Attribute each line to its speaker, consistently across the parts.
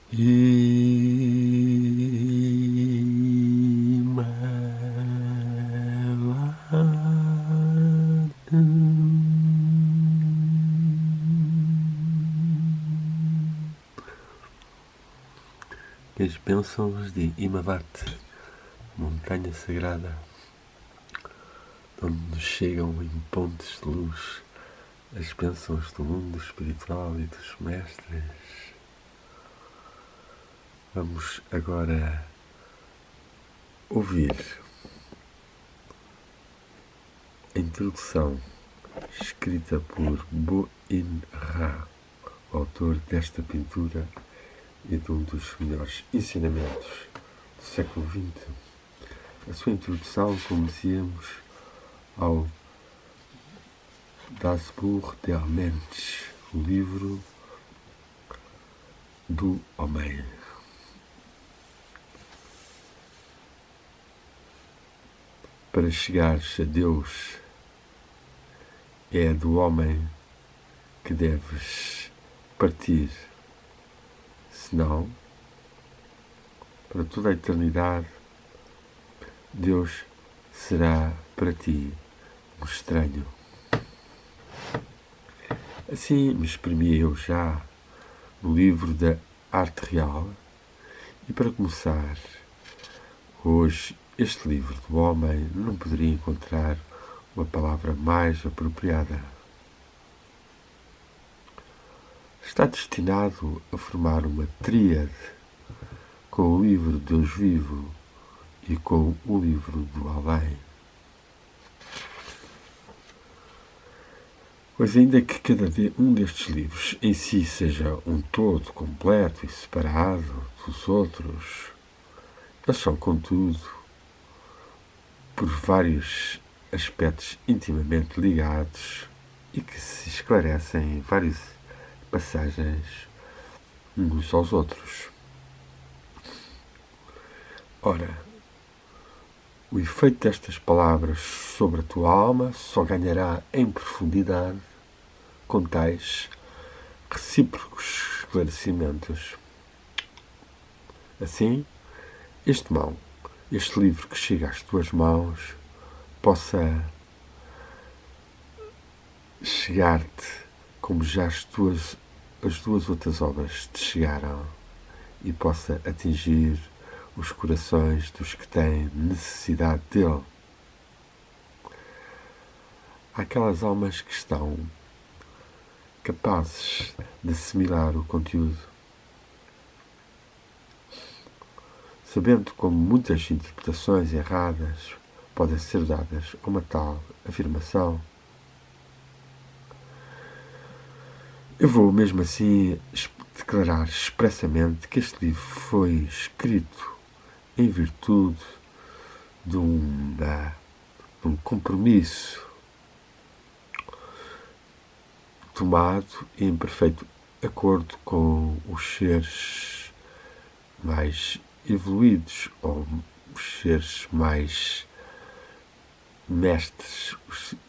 Speaker 1: As bênçãos de Imavat, montanha sagrada, onde nos chegam em pontes de luz as bênçãos do mundo espiritual e dos mestres. Vamos agora ouvir a introdução escrita por Bo-in Ra, autor desta pintura e de um dos melhores ensinamentos do século XX. A sua introdução, como dizíamos, ao Das Buch der Mensch, o livro do homem. Para chegares a Deus, é do homem que deves partir, senão, para toda a eternidade, Deus será para ti um estranho. Assim me exprimi eu já no livro da Arte Real, e para começar, hoje este livro do homem não poderia encontrar uma palavra mais apropriada. Está destinado a formar uma tríade com o livro de Deus vivo e com o livro do além. Pois ainda que cada um destes livros em si seja um todo completo e separado dos outros, eles são, contudo, por vários aspectos intimamente ligados e que se esclarecem em várias passagens uns aos outros. Ora, o efeito destas palavras sobre a tua alma só ganhará em profundidade com tais recíprocos esclarecimentos. Assim, este livro que chega às tuas mãos, possa chegar-te como já as duas outras obras te chegaram, e possa atingir os corações dos que têm necessidade dele. Aquelas almas que estão capazes de assimilar o conteúdo, sabendo como muitas interpretações erradas podem ser dadas a uma tal afirmação. Eu vou mesmo assim declarar expressamente que este livro foi escrito em virtude de um compromisso tomado em perfeito acordo com os seres mais evoluídos, ou os seres mais mestres,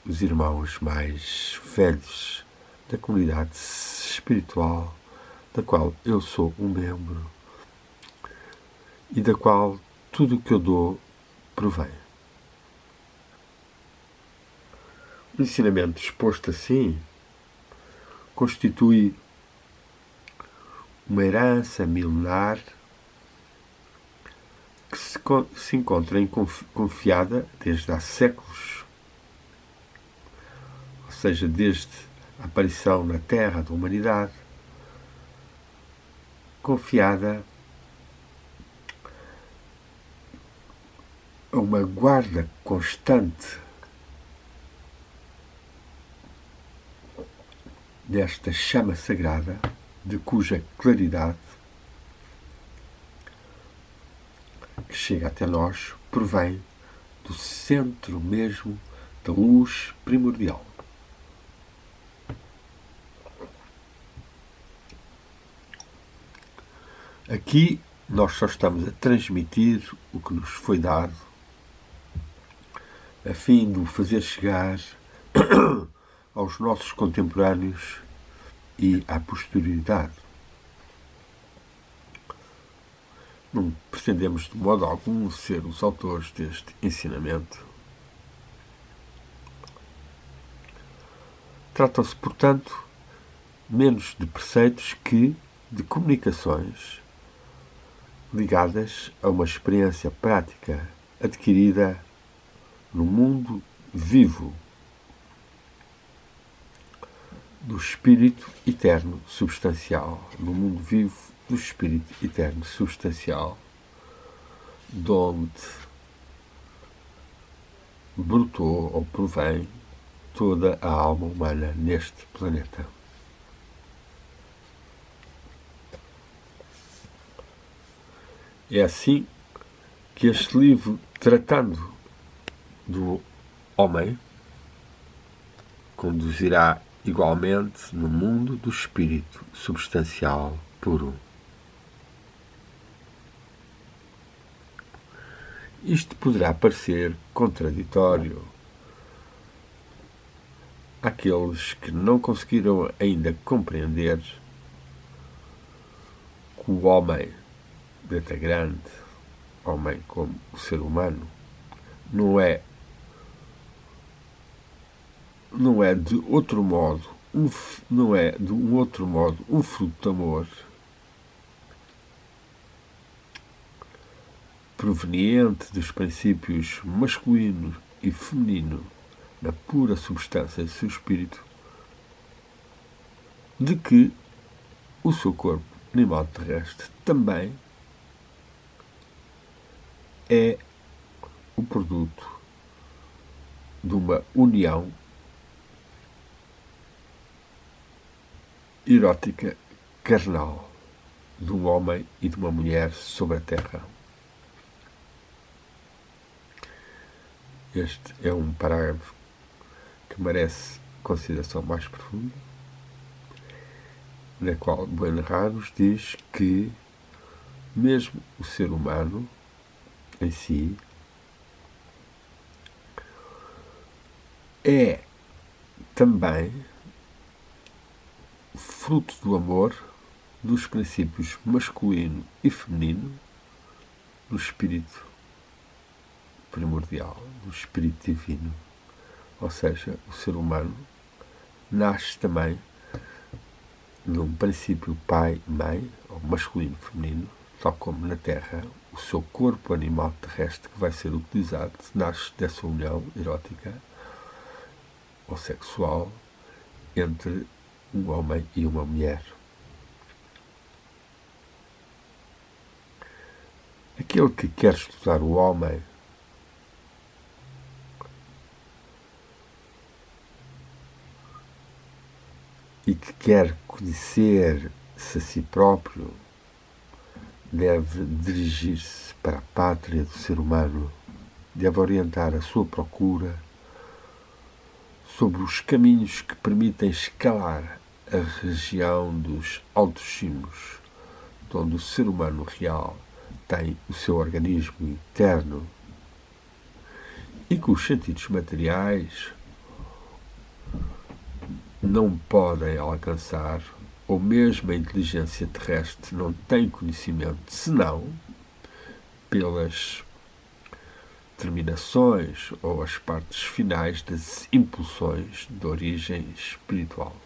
Speaker 1: os irmãos mais velhos da comunidade espiritual da qual eu sou um membro e da qual tudo o que eu dou provém. O ensinamento exposto assim constitui uma herança milenar que se encontra confiada desde há séculos, ou seja, desde a aparição na Terra da humanidade, confiada a uma guarda constante desta chama sagrada, de cuja claridade que chega até nós provém do centro mesmo da luz primordial. Aqui nós só estamos a transmitir o que nos foi dado, a fim de o fazer chegar aos nossos contemporâneos e à posterioridade. Não pretendemos de modo algum ser os autores deste ensinamento. Tratam-se, portanto, menos de preceitos que de comunicações ligadas a uma experiência prática adquirida no mundo vivo do Espírito Eterno Substancial, no mundo vivo do Espírito Eterno Substancial, de onde brotou ou provém toda a alma humana neste planeta. É assim que este livro, tratando do homem, conduzirá igualmente no mundo do espírito substancial puro. Isto poderá parecer contraditório àqueles que não conseguiram ainda compreender que o homem, letra grande, homem como o ser humano, não é de outro modo um fruto de amor proveniente dos princípios masculino e feminino na pura substância do seu espírito, de que o seu corpo animal terrestre também é o produto de uma união erótica carnal de um homem e de uma mulher sobre a terra. Este é um parágrafo que merece consideração mais profunda, na qual Buenra nos diz que mesmo o ser humano em si é também fruto do amor dos princípios masculino e feminino do espírito primordial, do espírito divino. Ou seja, o ser humano nasce também num princípio pai-mãe, ou masculino e feminino, tal como na Terra o seu corpo animal terrestre que vai ser utilizado nasce dessa união erótica ou sexual entre um homem e uma mulher. Aquele que quer estudar o homem e que quer conhecer-se a si próprio deve dirigir-se para a pátria do ser humano, deve orientar a sua procura sobre os caminhos que permitem escalar a região dos altos cimos, onde o ser humano real tem o seu organismo interno e que os sentidos materiais não podem alcançar, ou mesmo a inteligência terrestre não tem conhecimento, senão pelas terminações ou as partes finais das impulsões de origem espiritual.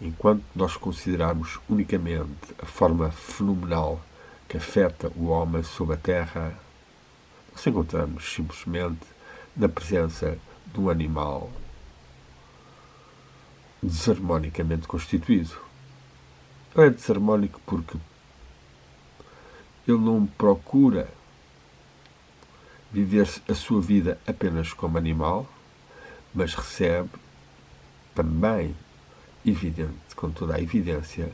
Speaker 1: Enquanto nós considerarmos unicamente a forma fenomenal que afeta o homem sobre a Terra, nós encontramos simplesmente na presença de um animal desarmonicamente constituído. Ele é desarmónico porque ele não procura viver a sua vida apenas como animal, mas recebe também, evidente, com toda a evidência,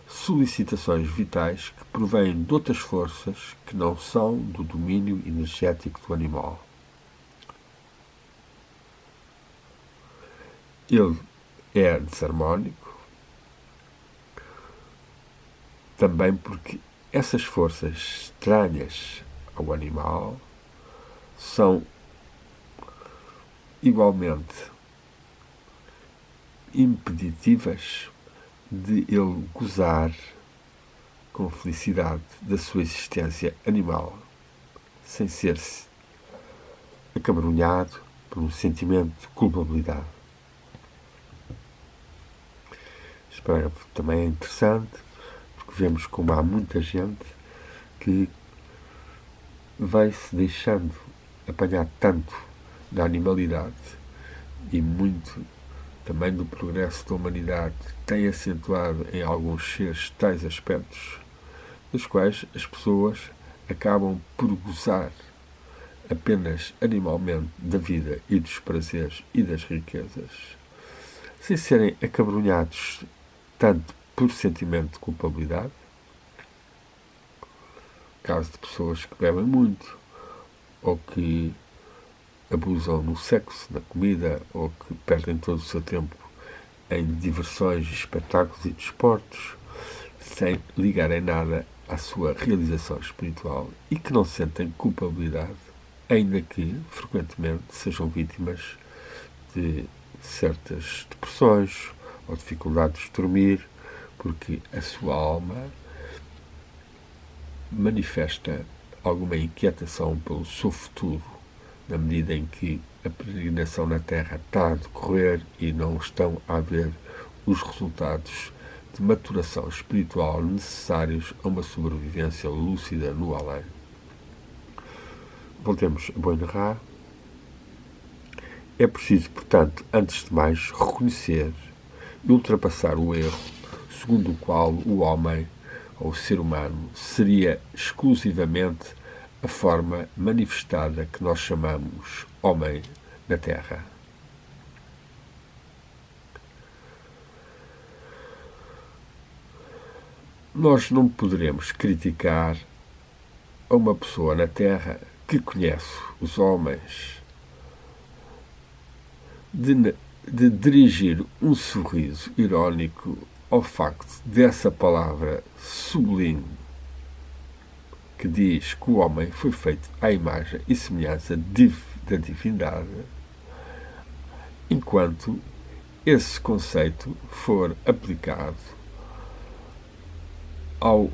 Speaker 1: solicitações vitais que provêm de outras forças que não são do domínio energético do animal. Ele é desarmónico também porque essas forças estranhas ao animal são igualmente impeditivas de ele gozar com felicidade da sua existência animal, sem ser-se acabrunhado por um sentimento de culpabilidade. Este parágrafo também é interessante, porque vemos como há muita gente que vai-se deixando apanhar tanto da animalidade e muito também do progresso da humanidade tem acentuado em alguns seres tais aspectos, dos quais as pessoas acabam por gozar apenas animalmente da vida e dos prazeres e das riquezas, sem serem acabrunhados tanto por sentimento de culpabilidade, caso de pessoas que bebem muito, ou que abusam no sexo, na comida, ou que perdem todo o seu tempo em diversões, espetáculos e desportos, sem ligarem nada à sua realização espiritual e que não sentem culpabilidade, ainda que, frequentemente, sejam vítimas de certas depressões ou dificuldades de dormir, porque a sua alma manifesta alguma inquietação pelo seu futuro, na medida em que a peregrinação na Terra está a decorrer e não estão a haver os resultados de maturação espiritual necessários a uma sobrevivência lúcida no além. Voltemos a Boi-Nerá. É preciso, portanto, antes de mais, reconhecer e ultrapassar o erro segundo o qual o homem, ou o ser humano, seria exclusivamente a forma manifestada que nós chamamos homem na Terra. Nós não poderemos criticar a uma pessoa na Terra que conhece os homens de dirigir um sorriso irónico ao facto dessa palavra sublime que diz que o homem foi feito à imagem e semelhança da divindade, enquanto esse conceito for aplicado ao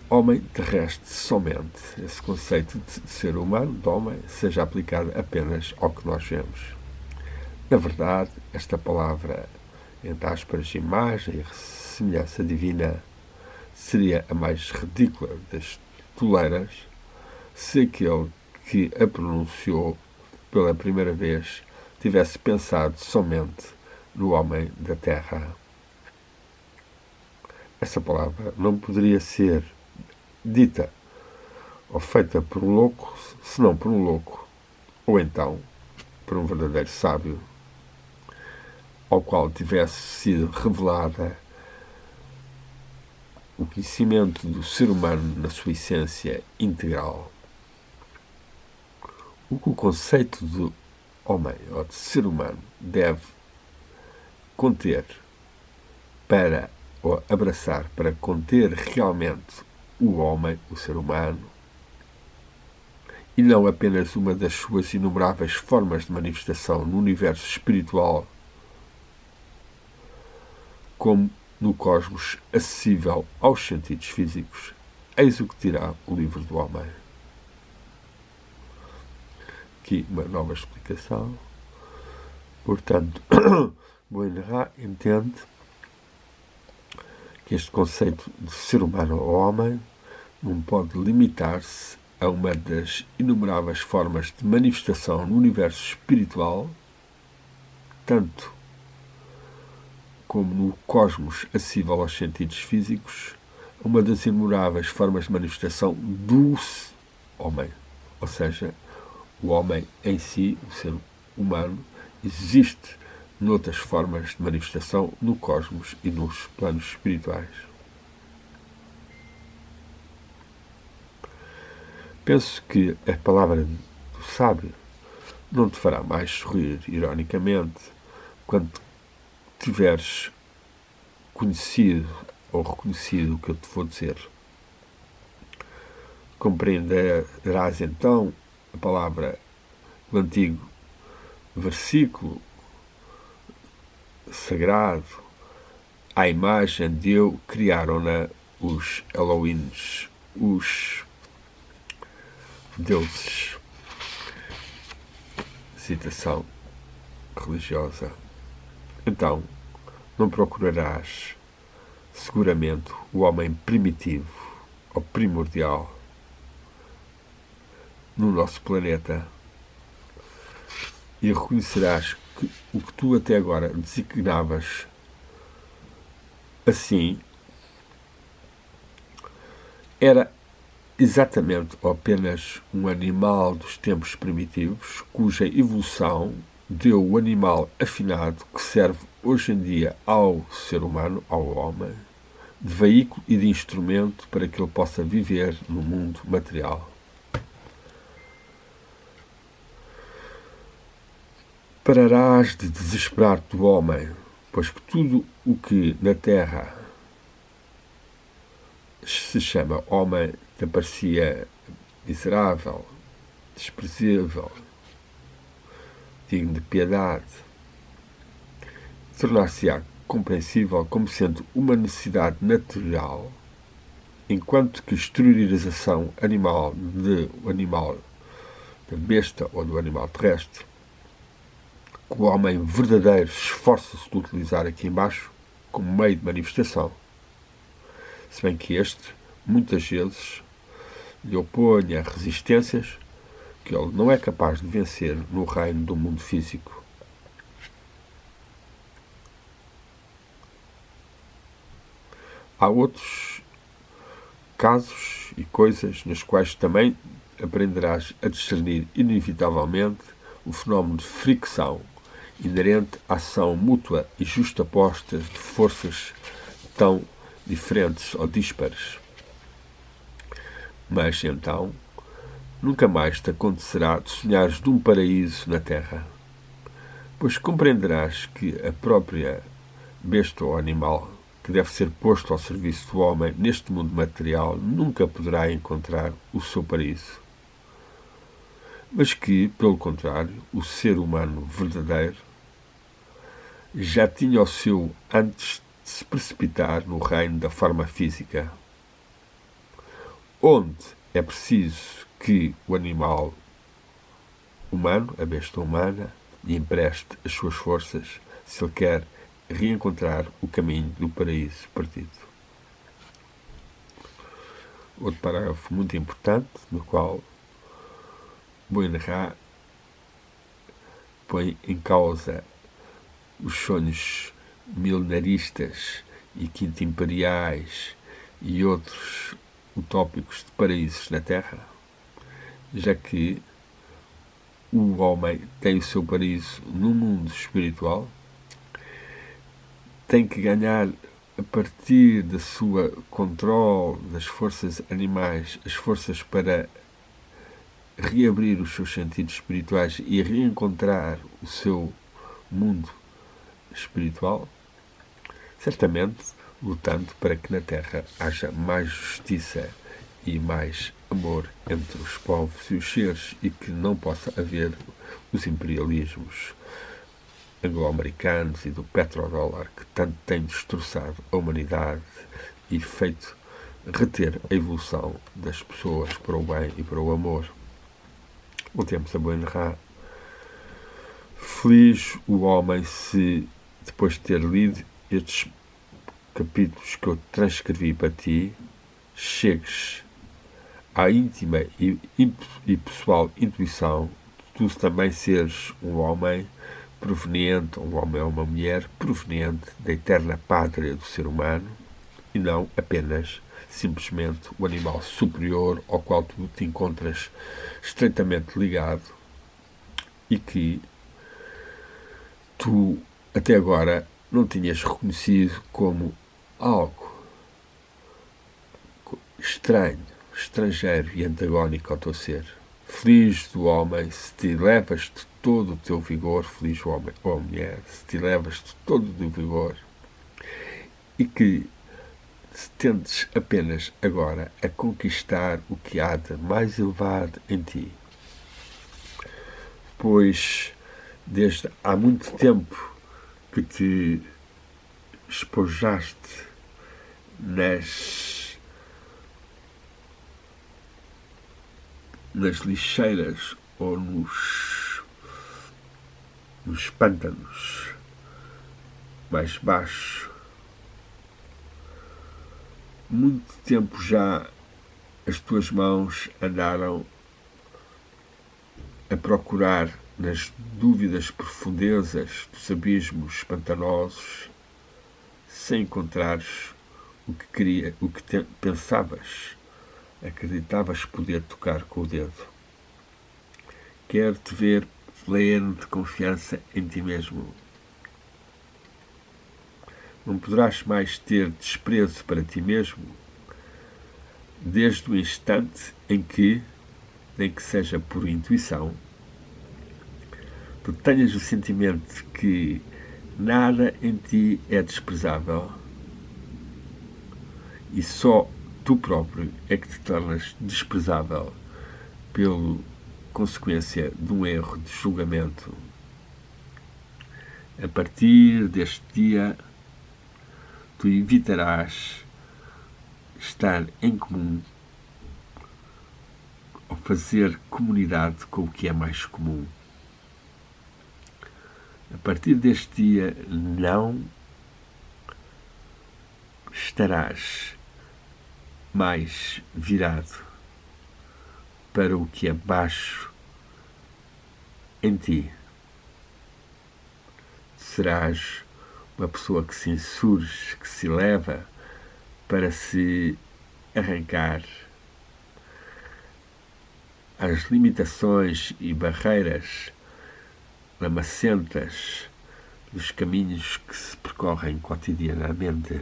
Speaker 1: homem terrestre somente. Esse conceito de ser humano, de homem, seja aplicado apenas ao que nós vemos. Na verdade, esta palavra, entre aspas, imagem e semelhança divina, seria a mais ridícula das toleiras se aquele que a pronunciou pela primeira vez tivesse pensado somente no homem da Terra. Essa palavra não poderia ser dita ou feita por um louco, senão por um louco, ou então por um verdadeiro sábio, ao qual tivesse sido revelada o conhecimento do ser humano na sua essência integral. O que o conceito de homem ou de ser humano deve conter para, ou abraçar para conter realmente o homem, o ser humano, e não apenas uma das suas inumeráveis formas de manifestação no universo espiritual, como no cosmos acessível aos sentidos físicos. Eis o que dirá o livro do homem. Aqui uma nova explicação. Portanto, Boi-Nerá entende que este conceito de ser humano ou homem não pode limitar-se a uma das inumeráveis formas de manifestação no universo espiritual, tanto como no cosmos acessível aos sentidos físicos, uma das inumeráveis formas de manifestação do homem. Ou seja, o homem em si, o ser humano, existe noutras formas de manifestação no cosmos e nos planos espirituais. Penso que a palavra do sábio não te fará mais sorrir ironicamente quando tiveres conhecido ou reconhecido o que eu te vou dizer. Compreenderás então a palavra do antigo versículo sagrado à imagem de eu criaram-na os Elohims, os deuses. Citação religiosa. Então, não procurarás seguramente o homem primitivo ou primordial no nosso planeta e reconhecerás que o que tu até agora designavas assim era exatamente ou apenas um animal dos tempos primitivos cuja evolução deu o animal afinado que serve hoje em dia ao ser humano, ao homem, de veículo e de instrumento para que ele possa viver no mundo material. Pararás de desesperar-te do homem, pois que tudo o que na terra se chama homem te parecia miserável, desprezível, digno de piedade, tornar-se-á compreensível como sendo uma necessidade natural, enquanto que exteriorização animal da besta ou do animal terrestre, que o homem verdadeiro esforça-se de utilizar aqui embaixo como meio de manifestação, se bem que este, muitas vezes, lhe opõe a resistências que ele não é capaz de vencer no reino do mundo físico. Há outros casos e coisas nas quais também aprenderás a discernir inevitavelmente o fenómeno de fricção inerente à ação mútua e justaposta de forças tão diferentes ou díspares. Mas então, nunca mais te acontecerá de sonhares de um paraíso na terra, pois compreenderás que a própria besta ou animal que deve ser posto ao serviço do homem neste mundo material nunca poderá encontrar o seu paraíso. Mas que, pelo contrário, o ser humano verdadeiro já tinha o seu antes de se precipitar no reino da forma física, onde é preciso que o animal humano, a besta humana, lhe empreste as suas forças se ele quer reencontrar o caminho do paraíso perdido. Outro parágrafo muito importante, no qual Buen Ra põe em causa os sonhos milenaristas e quinto-imperiais e outros utópicos de paraísos na Terra, já que o homem tem o seu paraíso no mundo espiritual, tem que ganhar a partir da sua controle das forças animais, as forças para reabrir os seus sentidos espirituais e reencontrar o seu mundo espiritual, certamente lutando para que na Terra haja mais justiça e mais amor entre os povos e os seres e que não possa haver os imperialismos anglo-americanos e do petrodólar que tanto têm destroçado a humanidade e feito reter a evolução das pessoas para o bem e para o amor. Voltemos a Buen Ra. Feliz o homem se, depois de ter lido estes capítulos que eu transcrevi para ti, chegues à íntima e pessoal intuição de tu também seres um homem proveniente, um homem ou uma mulher proveniente da eterna pátria do ser humano e não apenas simplesmente o animal superior ao qual tu te encontras estreitamente ligado e que tu até agora não tinhas reconhecido como algo estranho, estrangeiro e antagónico ao teu ser. Feliz do homem se te levas de todo o teu vigor, feliz o homem ou a mulher, se te levas de todo o teu vigor e que se tentes apenas agora a conquistar o que há de mais elevado em ti. Pois desde há muito tempo que te espojaste nas lixeiras ou nos pântanos mais baixos. Muito tempo já as tuas mãos andaram a procurar nas dúvidas profundezas dos abismos pantanosos, sem encontrares o que pensavas, acreditavas poder tocar com o dedo. Quero-te ver pleno de confiança em ti mesmo. Não poderás mais ter desprezo para ti mesmo, desde o instante em que, nem que seja por intuição, tu tenhas o sentimento que nada em ti é desprezável e só tu próprio é que te tornas desprezável pela consequência de um erro de julgamento. A partir deste dia, tu evitarás estar em comum ou fazer comunidade com o que é mais comum. A partir deste dia, não estarás mais virado para o que é baixo em ti. Serás uma pessoa que se insurge, que se eleva para se arrancar as limitações e barreiras lamacentas dos caminhos que se percorrem cotidianamente.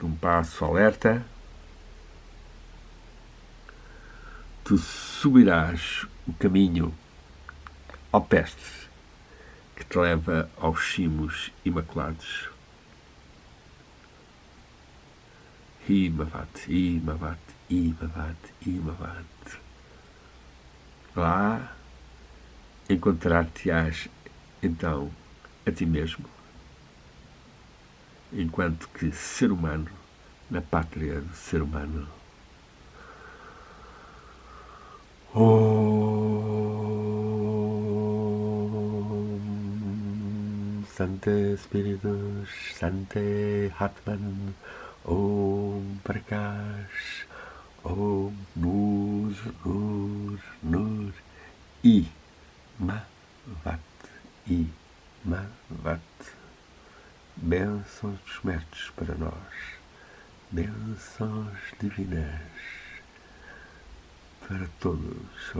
Speaker 1: Num passo alerta, tu subirás o caminho alpestre que te leva aos cimos imaculados. Himavat, Himavat, Himavat, Himavat. Lá encontrar-te-ás então a ti mesmo, enquanto que ser humano, na pátria do ser humano. Om Sante Spiritus, Sante Hatman, Om Prakash, Om Nur, Nur, Nur, Imavat, Imavat. Bênçãos dos mestres para nós, bênçãos divinas para todos.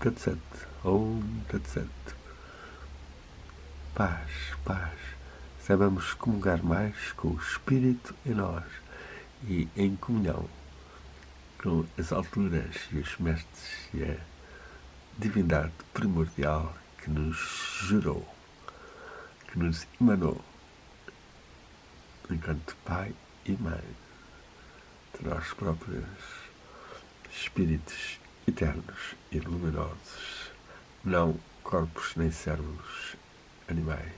Speaker 1: Tat Sat, Om Tat Sat. Paz, paz. Saibamos comungar mais com o Espírito em nós e em comunhão com as alturas e os mestres e a divindade primordial que nos gerou, que nos emanou enquanto Pai e Mãe de nós próprios, espíritos eternos e luminosos, não corpos nem cérebros, animais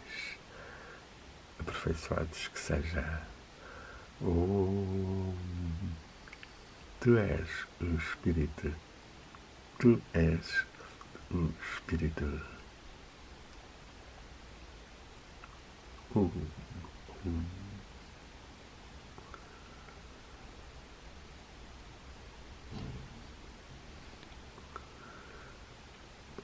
Speaker 1: aperfeiçoados que seja. Tu és o Espírito, tu és o Espírito.